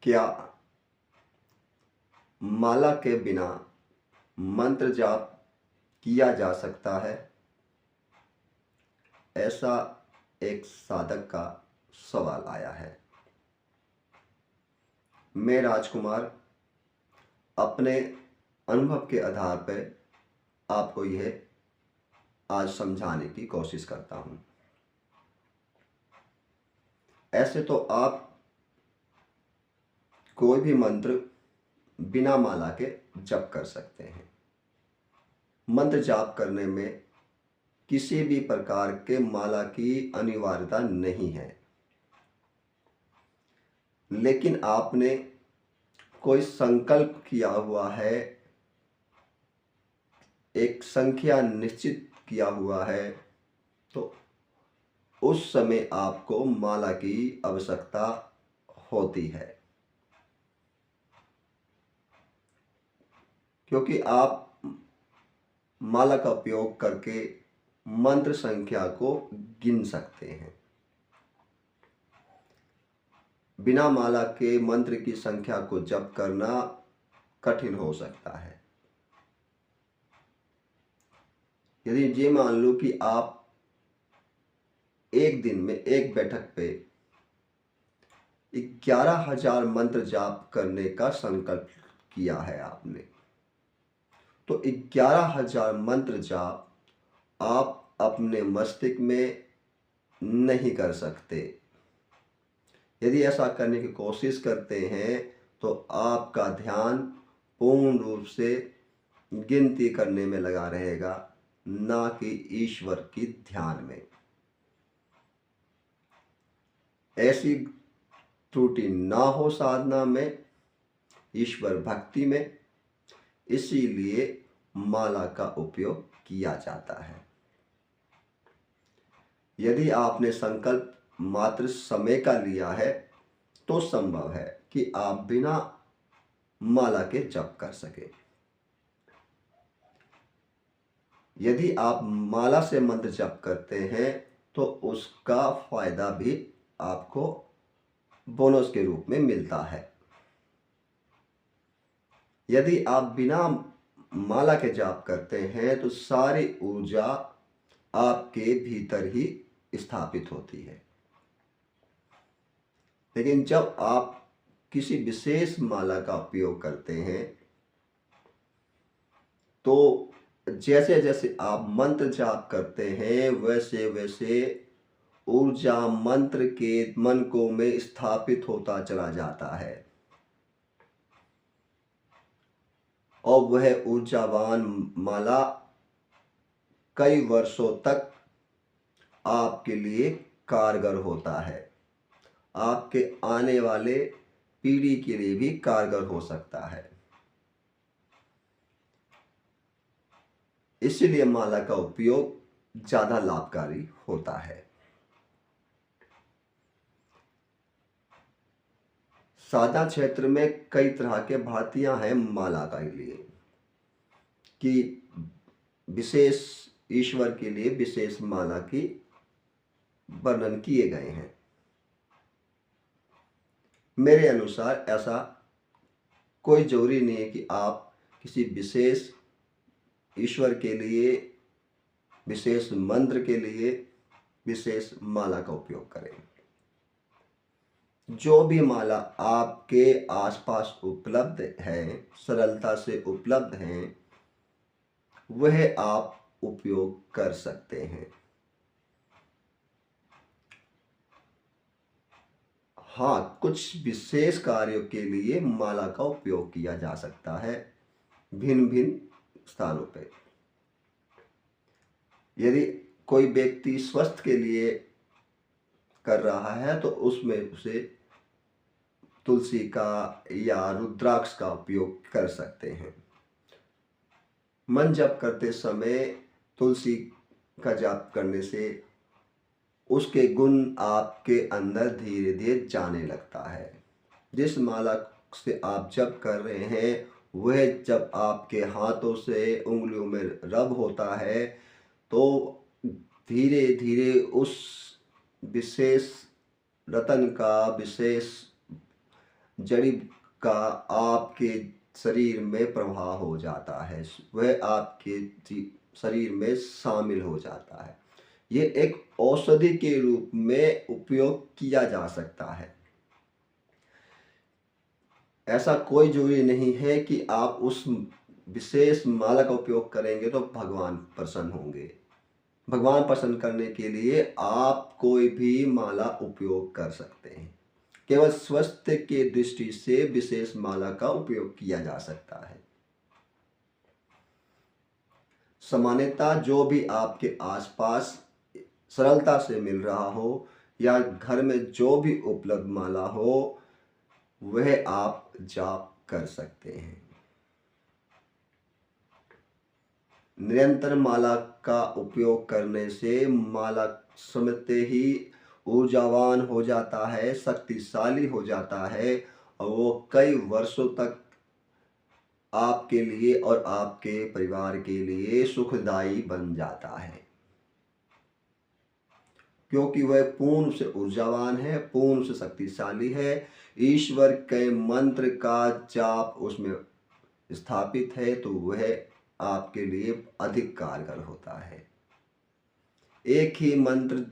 क्या माला के बिना मंत्र जाप किया जा सकता है? ऐसा एक साधक का सवाल आया है। मैं राजकुमार अपने अनुभव के आधार पर आपको यह आज समझाने की कोशिश करता हूँ। ऐसे तो आप कोई भी मंत्र बिना माला के जप कर सकते हैं। मंत्र जाप करने में किसी भी प्रकार के माला की अनिवार्यता नहीं है, लेकिन आपने कोई संकल्प किया हुआ है, एक संख्या निश्चित किया हुआ है, तो उस समय आपको माला की आवश्यकता होती है, क्योंकि आप माला का उपयोग करके मंत्र संख्या को गिन सकते हैं। बिना माला के मंत्र की संख्या को जप करना कठिन हो सकता है। यदि ये मान लो कि आप एक दिन में एक बैठक पे 11,000 मंत्र जाप करने का संकल्प किया है आपने, तो 11,000 मंत्र जाप आप अपने मस्तिष्क में नहीं कर सकते। यदि ऐसा करने की कोशिश करते हैं तो आपका ध्यान पूर्ण रूप से गिनती करने में लगा रहेगा, ना कि ईश्वर की ध्यान में। ऐसी त्रुटि ना हो साधना में, ईश्वर भक्ति में, इसीलिए माला का उपयोग किया जाता है। यदि आपने संकल्प मात्र समय का लिया है तो संभव है कि आप बिना माला के जप कर सके। यदि आप माला से मंत्र जप करते हैं तो उसका फायदा भी आपको बोनस के रूप में मिलता है। यदि आप बिना माला के जाप करते हैं तो सारी ऊर्जा आपके भीतर ही स्थापित होती है, लेकिन जब आप किसी विशेष माला का उपयोग करते हैं तो जैसे जैसे आप मंत्र जाप करते हैं वैसे वैसे ऊर्जा मंत्र के मनकों में स्थापित होता चला जाता है और वह ऊर्जावान माला कई वर्षों तक आपके लिए कारगर होता है, आपके आने वाले पीढ़ी के लिए भी कारगर हो सकता है। इसलिए माला का उपयोग ज़्यादा लाभकारी होता है। साधना क्षेत्र में कई तरह के भांतियाँ हैं माला के लिए, कि विशेष ईश्वर के लिए विशेष माला की वर्णन किए गए हैं। मेरे अनुसार ऐसा कोई जरूरी नहीं है कि आप किसी विशेष ईश्वर के लिए, विशेष मंत्र के लिए विशेष माला का उपयोग करें। जो भी माला आपके आसपास उपलब्ध है, सरलता से उपलब्ध हैं, वह आप उपयोग कर सकते हैं। हाँ, कुछ विशेष कार्यों के लिए माला का उपयोग किया जा सकता है भिन्न भिन्न स्थानों पर। यदि कोई व्यक्ति स्वस्थ के लिए कर रहा है तो उसमें उसे तुलसी का या रुद्राक्ष का उपयोग कर सकते हैं। मन जप करते समय तुलसी का जाप करने से उसके गुण आपके अंदर धीरे धीरे जाने लगता है। जिस माला से आप जप कर रहे हैं वह जब आपके हाथों से उंगलियों में रब होता है तो धीरे धीरे उस विशेष रतन का, विशेष जड़ी का आपके शरीर में प्रवाह हो जाता है, वह आपके शरीर में शामिल हो जाता है। ये एक औषधि के रूप में उपयोग किया जा सकता है। ऐसा कोई ज़रूरी नहीं है कि आप उस विशेष माला का उपयोग करेंगे तो भगवान प्रसन्न होंगे। भगवान प्रसन्न करने के लिए आप कोई भी माला उपयोग कर सकते हैं। केवल स्वास्थ्य के दृष्टि से विशेष माला का उपयोग किया जा सकता है। सामान्यतः जो भी आपके आसपास सरलता से मिल रहा हो या घर में जो भी उपलब्ध माला हो, वह आप जाप कर सकते हैं। निरंतर माला का उपयोग करने से माला समझते ही ऊर्जावान हो जाता है, शक्तिशाली हो जाता है और वो कई वर्षों तक आपके लिए और आपके परिवार के लिए सुखदायी बन जाता है, क्योंकि वह पूर्ण से ऊर्जावान है, पूर्ण से शक्तिशाली है। ईश्वर के मंत्र का जाप उसमें स्थापित है तो वह आपके लिए अधिक कारगर होता है। एक ही मंत्र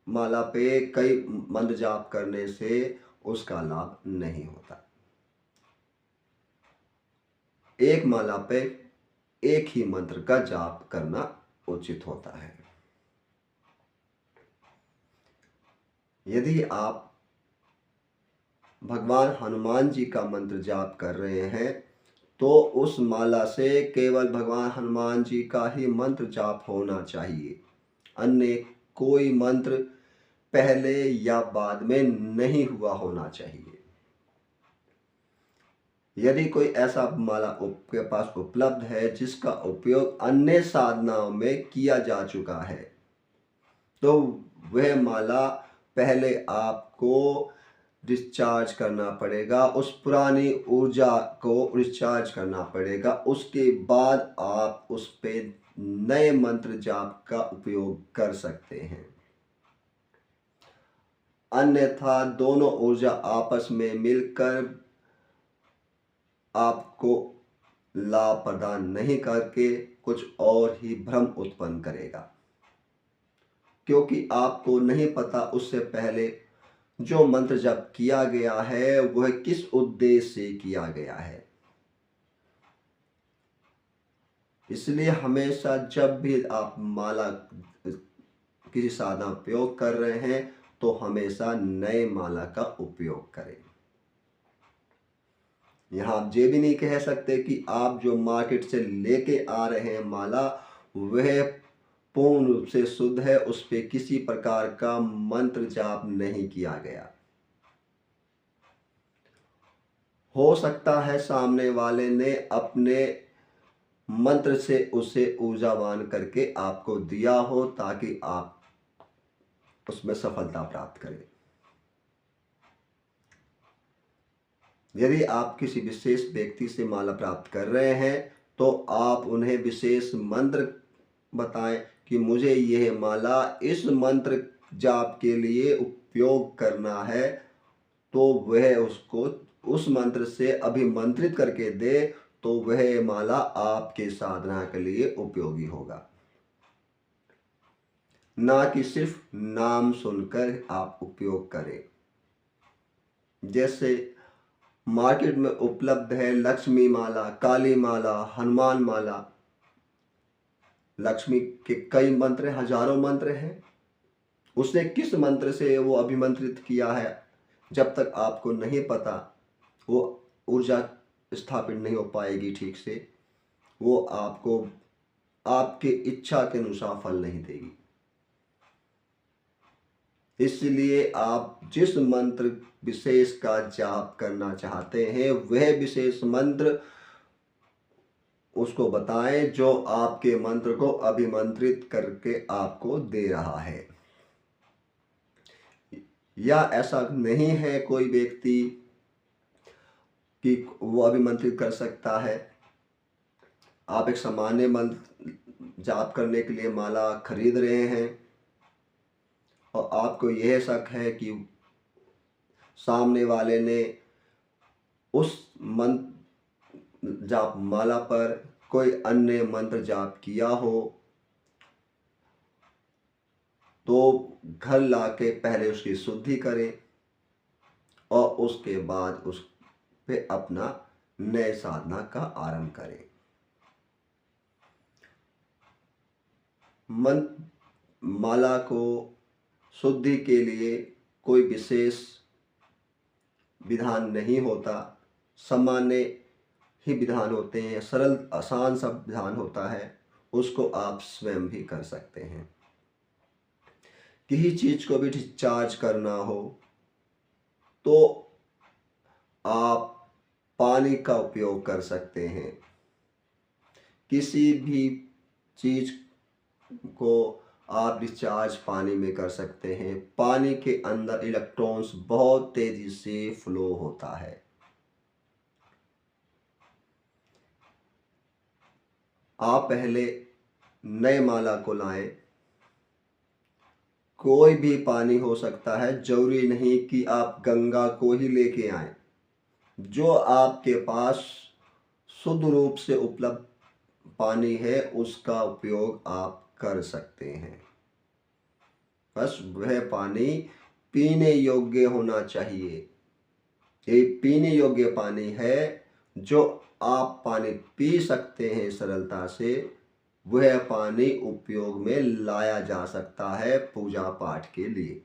माला पे कई मंत्र जाप करने से उसका लाभ नहीं होता। एक माला पे एक ही मंत्र का जाप करना उचित होता है। यदि आप भगवान हनुमान जी का मंत्र जाप कर रहे हैं तो उस माला से केवल भगवान हनुमान जी का ही मंत्र जाप होना चाहिए। अन्य कोई मंत्र पहले या बाद में नहीं हुआ होना चाहिए। यदि कोई ऐसा माला आपके पास उपलब्ध है जिसका उपयोग अन्य साधनाओं में किया जा चुका है, तो वह माला पहले आपको डिस्चार्ज करना पड़ेगा, उस पुरानी ऊर्जा को डिस्चार्ज करना पड़ेगा। उसके बाद आप उस पे नए मंत्र जाप का उपयोग कर सकते हैं। अन्यथा दोनों ऊर्जा आपस में मिलकर आपको लाभ प्रदान नहीं करके कुछ और ही भ्रम उत्पन्न करेगा, क्योंकि आपको नहीं पता उससे पहले जो मंत्र जप किया गया है वह किस उद्देश्य से किया गया है। इसलिए हमेशा जब भी आप माला किसी साधना उपयोग कर रहे हैं तो हमेशा नए माला का उपयोग करें। यहाँ आप ये भी नहीं कह सकते कि आप जो मार्केट से लेके आ रहे हैं माला वह पूर्ण रूप से शुद्ध है, उस पे किसी प्रकार का मंत्र जाप नहीं किया गया। हो सकता है सामने वाले ने अपने मंत्र से उसे ऊर्जावान करके आपको दिया हो ताकि आप उसमें सफलता प्राप्त करें। यदि आप किसी विशेष व्यक्ति से माला प्राप्त कर रहे हैं तो आप उन्हें विशेष मंत्र बताएं कि मुझे यह माला इस मंत्र जाप के लिए उपयोग करना है, तो वह उसको उस मंत्र से अभिमंत्रित करके दे तो वह माला आपके साधना के लिए उपयोगी होगा। ना कि सिर्फ नाम सुनकर आप उपयोग करें। जैसे मार्केट में उपलब्ध है लक्ष्मी माला, काली माला, हनुमान माला। लक्ष्मी के कई मंत्र, हजारों मंत्र हैं। उसने किस मंत्र से वो अभिमंत्रित किया है, जब तक आपको नहीं पता वो ऊर्जा स्थापित नहीं हो पाएगी ठीक से, वो आपको आपके इच्छा के अनुसार फल नहीं देगी। इसलिए आप जिस मंत्र विशेष का जाप करना चाहते हैं वह विशेष मंत्र उसको बताएं जो आपके मंत्र को अभिमंत्रित करके आपको दे रहा है। या ऐसा नहीं है कोई व्यक्ति कि वो अभिमंत्रित कर सकता है। आप एक सामान्य मंत्र जाप करने के लिए माला खरीद रहे हैं और आपको यह शक है कि सामने वाले ने उस मंत्र जाप माला पर कोई अन्य मंत्र जाप किया हो तो घर लाके पहले उसकी शुद्धि करें और उसके बाद उस पे अपना नए साधना का आरंभ करें। मंत्र माला को शुद्धि के लिए कोई विशेष विधान नहीं होता, सामान्य ही विधान होते हैं, सरल आसान सा विधान होता है, उसको आप स्वयं भी कर सकते हैं। किसी चीज को भी डिस्चार्ज करना हो तो आप पानी का उपयोग कर सकते हैं। किसी भी चीज को आप डिस्चार्ज पानी में कर सकते हैं। पानी के अंदर इलेक्ट्रॉन्स बहुत तेजी से फ्लो होता है। आप पहले नए माला को लाएं। कोई भी पानी हो सकता है, जरूरी नहीं कि आप गंगा को ही लेके आए। जो आपके पास शुद्ध रूप से उपलब्ध पानी है उसका उपयोग आप कर सकते हैं। बस वह पानी पीने योग्य होना चाहिए। ये पीने योग्य पानी है, जो आप पानी पी सकते हैं सरलता से, वह पानी उपयोग में लाया जा सकता है पूजा पाठ के लिए।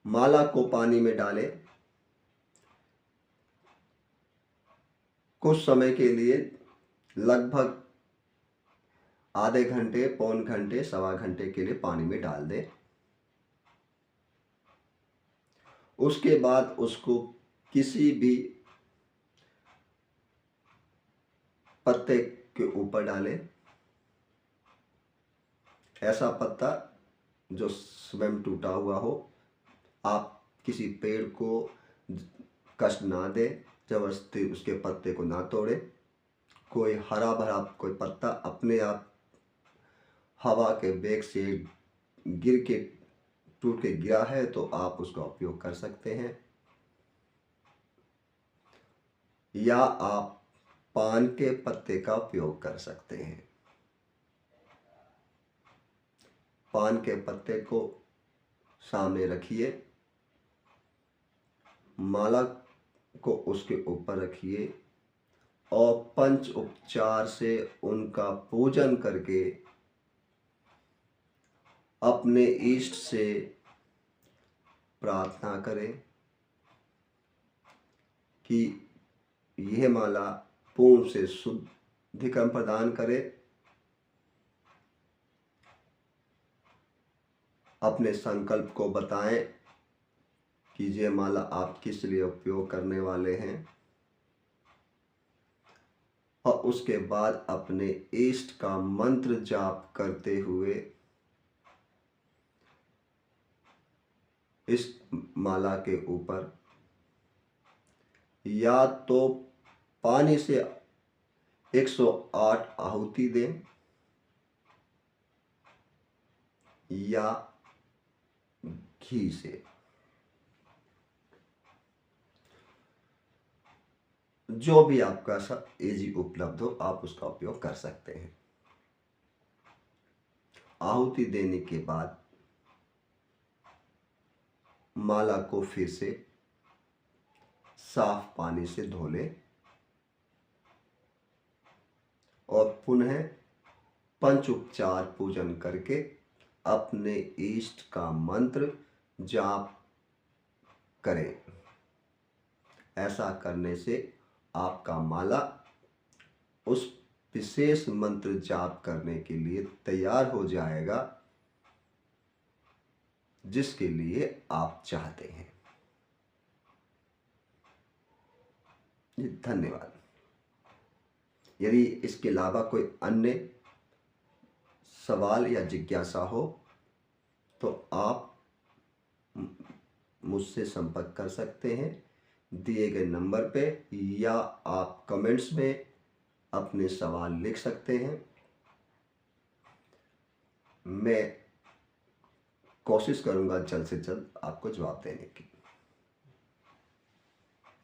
माला को पानी में डालें। कुछ समय के लिए लगभग आधे घंटे, पौन घंटे, सवा घंटे के लिए पानी में डाल दें। उसके बाद उसको किसी भी पत्ते के ऊपर डालें। ऐसा पत्ता जो स्वयं टूटा हुआ हो। आप किसी पेड़ को कष्ट ना दें, जबरदस्ती उसके पत्ते को ना तोड़े। कोई हरा भरा कोई पत्ता अपने आप हवा के वेग से गिर के टूट के गिरा है तो आप उसका उपयोग कर सकते हैं। या आप पान के पत्ते का उपयोग कर सकते हैं। पान के पत्ते को सामने रखिए, माला को उसके ऊपर रखिए और पंच उपचार से उनका पूजन करके अपने इष्ट से प्रार्थना करें कि यह माला पूर्ण से शुद्धिकरण प्रदान करे। अपने संकल्प को बताएं कि ये माला आप किस लिए उपयोग करने वाले हैं और उसके बाद अपने इष्ट का मंत्र जाप करते हुए इस माला के ऊपर या तो पानी से 108 आहुति दें या घी से। जो भी आपका इजी उपलब्ध हो आप उसका उपयोग कर सकते हैं। आहुति देने के बाद माला को फिर से साफ पानी से धो लें और पुनः पंचोपचार पूजन करके अपने इष्ट का मंत्र जाप करें। ऐसा करने से आपका माला उस विशेष मंत्र जाप करने के लिए तैयार हो जाएगा जिसके लिए आप चाहते हैं। धन्यवाद। यदि इसके अलावा कोई अन्य सवाल या जिज्ञासा हो तो आप मुझसे संपर्क कर सकते हैं दिए गए नंबर पे, या आप कमेंट्स में अपने सवाल लिख सकते हैं। मैं कोशिश करूंगा जल्द से जल्द आपको जवाब देने की।